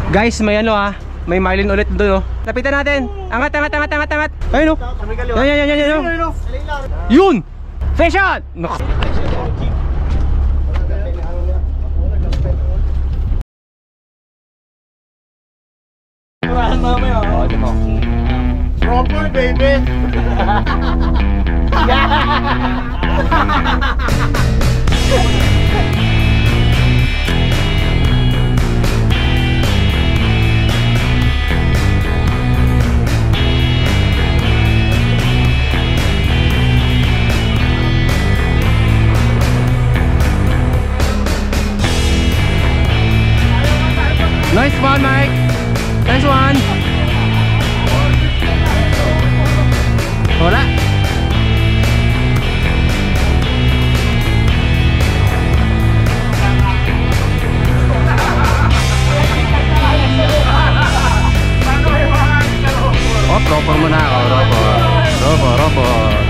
Guys, may ano ha. May marlin ulit doon oh. Lapitan natin. Angat, angat, angat, angat, angat. Ayun oh. Yan. Yun! Fish on! Proper baby. Nice one, Mike. Nice one. Wala. Oh, proper muna ako. Robot.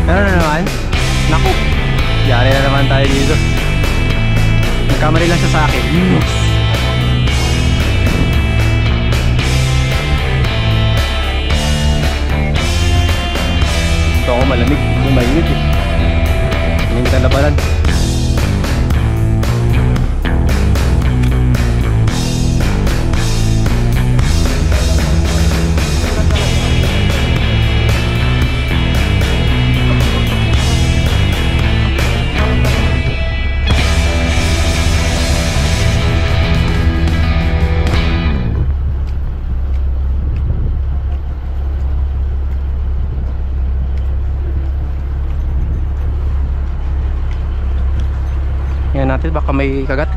Ano na naman? Naku, yari na naman tayo dito. Nagkamali lang siya sa akin. Ito ako malamig, mainit eh. Mainit ang labanan. Yan natin, baka may kagat.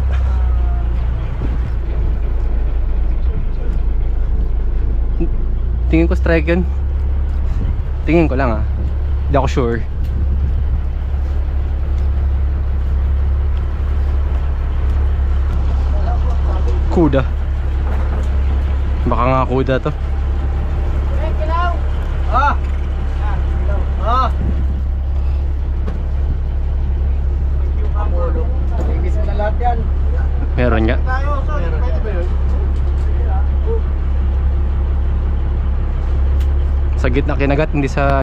Tingin ko strike yun. Tingin ko lang ah. Hindi ako sure. Kuda. Baka nga kuda to. Meron nga. Sa gitna kinagat, hindi sa...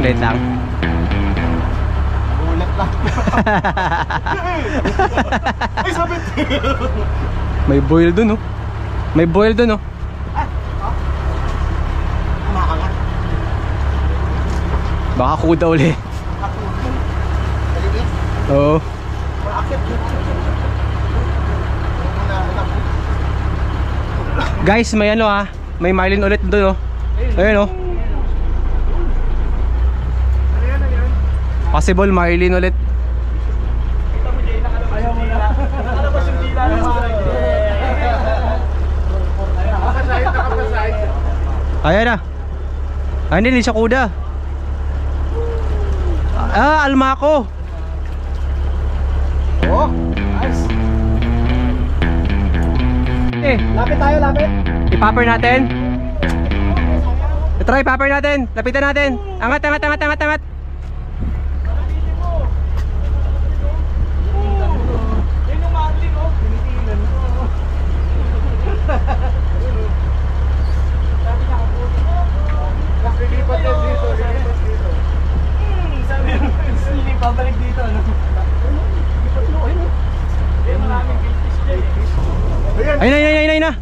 Late lang. Ulat lang. Ay, sabit. May boil dun oh. May boil dun oh. Baka kuda uli. Oo. Guys, may ano ha. May marlin ulit doon oh. Ayun oh. Possible marlin ulit. Ayan na. Ay, hindi siya kuda. Ah, almako. Oh, nice. Lapit tayo, lapit. I-popper natin. Try popper natin. Lapitan natin. Angat, angat, angat, angat, angat. Pabalik dito, ano? Ayun na.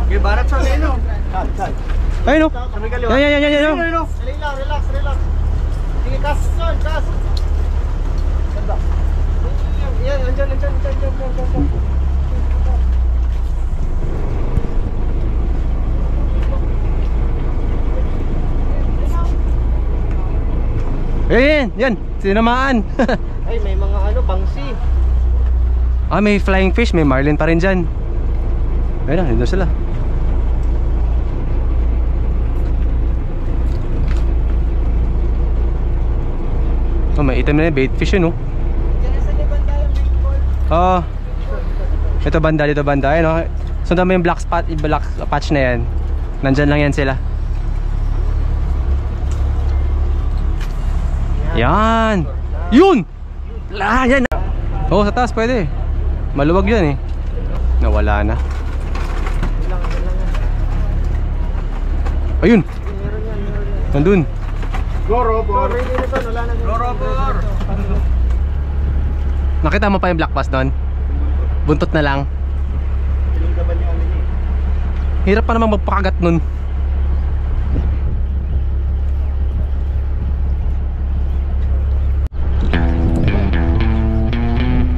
Okay, barat sa leno. Ayun o. Yan. Relax. Sige, kas. Ganda. Yan, andyan. Yan, sinamaan. Ay, may mga bangsi. Ah, may flying fish, may marlin pa rin dyan. Ayun na, nandun sila. Oh, may item na yun, bait fish yun, oh. Oh. Ito banda, dito banda. Ayun, oh. Sundan mo yung black spot, yung black patch na yan. Nandyan lang yan sila. Yan. Yun! Yan. Oh, sa taas pwede. Maluwag yan eh. Nawala na. Ayun. Nandun. Go, Robor. Go, Robor. Nakita mo pa yung black bass doon? Buntot na lang. Hirap pa naman magpakagat nun.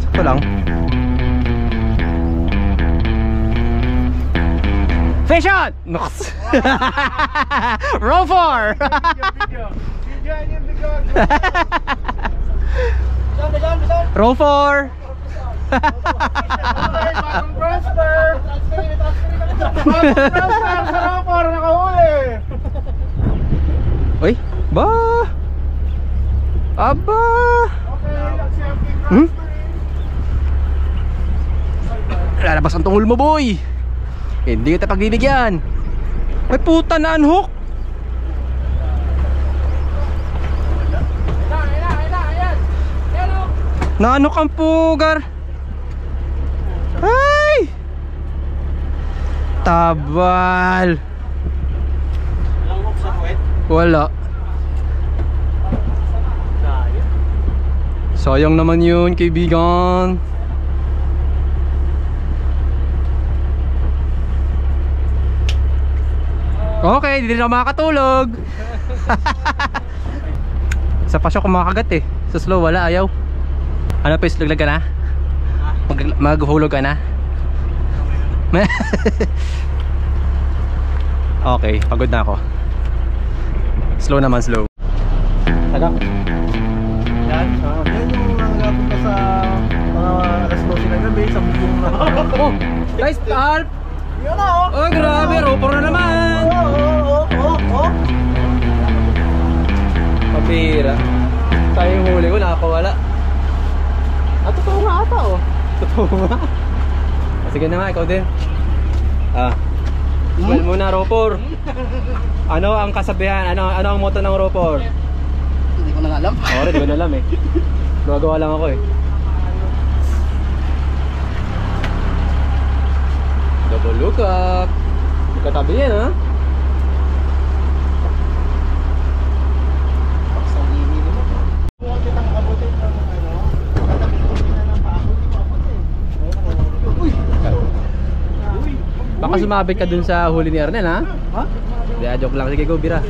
Sakto lang. Fish on! Nox! Row 4! Row 4! Bagong transfer! Bagong transfer sa Robor, nakahuli! Uy! Ba! Aba! Hmm? Lalabas ang tungol mo, boy! Hindi kita pagbibigyan. Ay puta, na-unhook! Na-unhook ang pugar! Ay! Tabal! Wala. Sayang naman yun, kaibigan. Okay, hindi na ako makakatulog. Sa pasyo ko makakagat eh. Sa slow wala, ayaw. Ano pa, laglag ka na? Maghulog ka na? Okay, pagod na ako. Slow naman, slow. Tagak. Yan, yan yung nangyabot ka sa mga alas 12 ng gabi sa bubong na. Oh, guys, halp! Yun na, oh! Oh, grabe, ropor na naman! Oh! Papira. Tayo yung huli ko, nakakawala. Ah, totoo nga ata, oh. Totoo nga. Sige na nga, ikaw din. Smell muna, ropor. Ano ang kasabihan? Ano ang motto ng ropor? Hindi ko na alam. Oo, hindi ko na alam eh. Gagawa lang ako eh. Double look up. Katabi yan, ha? Huwag kitang abutin ng ano, katabi ko na ng paako, hindi ko abutin. Baka sumabit ka dun sa huli ni Arnel, ha? Ha? Hindi, joke lang. Sige, go, bira.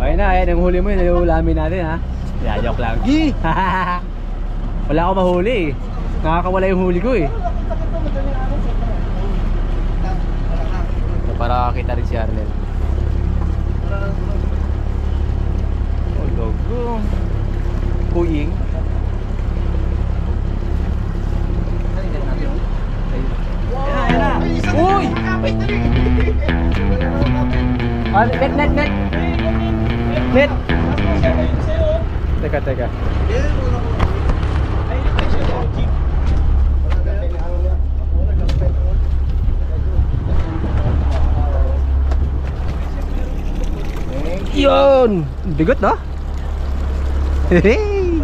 Ayun na, ayan. Yung huli mo yun, yung ulamin natin, ha? Hindi, joke lang. Wala ako mahuli eh. Nakakawala yung huli ko eh. So, para kita rin si Arnel. Oh, logo. Kuying. Uy! Net! Net! Teka. Yun! Bigot na? Hey!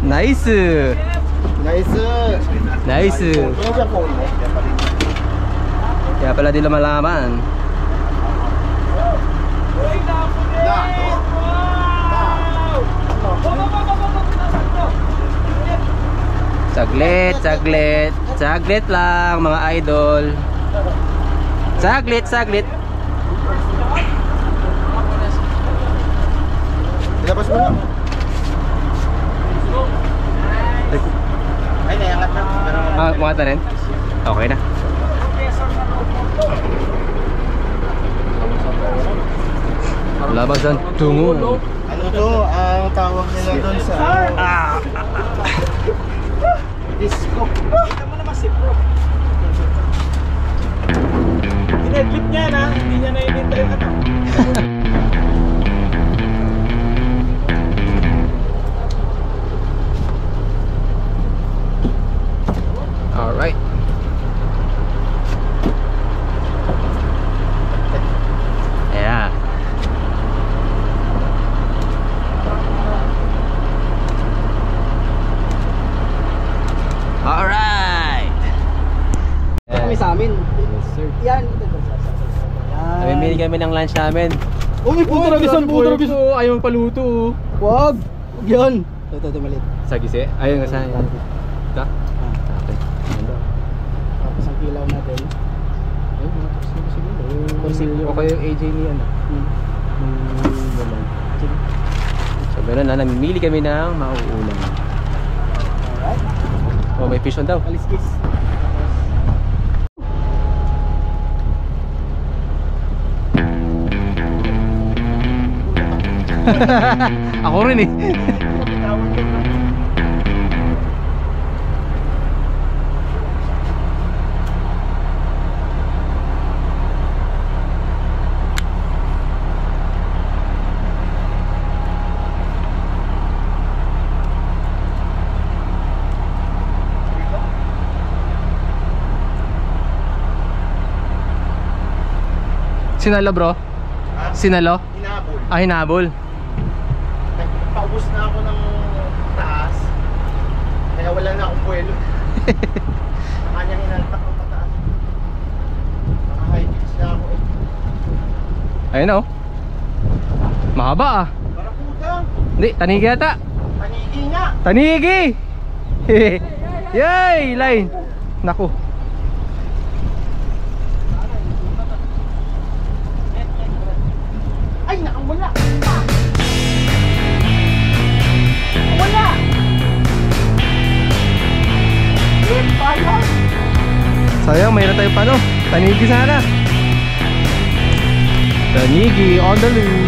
Nice! Kaya pala di lumalaman. Saglit lang mga idol. Saglit. Ilabas mo na. Ay, nayangat na. Mga tanin? Okay na. Labas ang tungo. Ano to? Ang tawag nila doon sa... namimili kami ng lunch namin. Oh, may puto rabisan, puto rabisan. Ayaw magpaluto. Wag! Wag yan. Ito, maliit. Sagisi? Ayun nga sa akin. Ito? Okay. Tapos ang kilaw natin. Ayun, mga torsilyo. O kayo yung AJ ni ano? So gano'n na, namimili kami ng mauulam. Alright. Oh, may fish on daw. Aliskis. Ako rin eh. Sinalo bro? Sinalo? Hinabol. Ah, hinabol. Paubos na ako ng taas. Kaya wala na akong buwelo. Kanyang hinaltak ng pataas. Naka-high pitch na ako eh. Ayun oh. Mahaba ah. Barakuda. Hindi, tanigi yata. Panigi nga. Tanigi! Yay! Line! Naku. Ay, nakawala. Wala. Sayang, mayroon tayo pa no. Tanigi sana. Tanigi on the loose.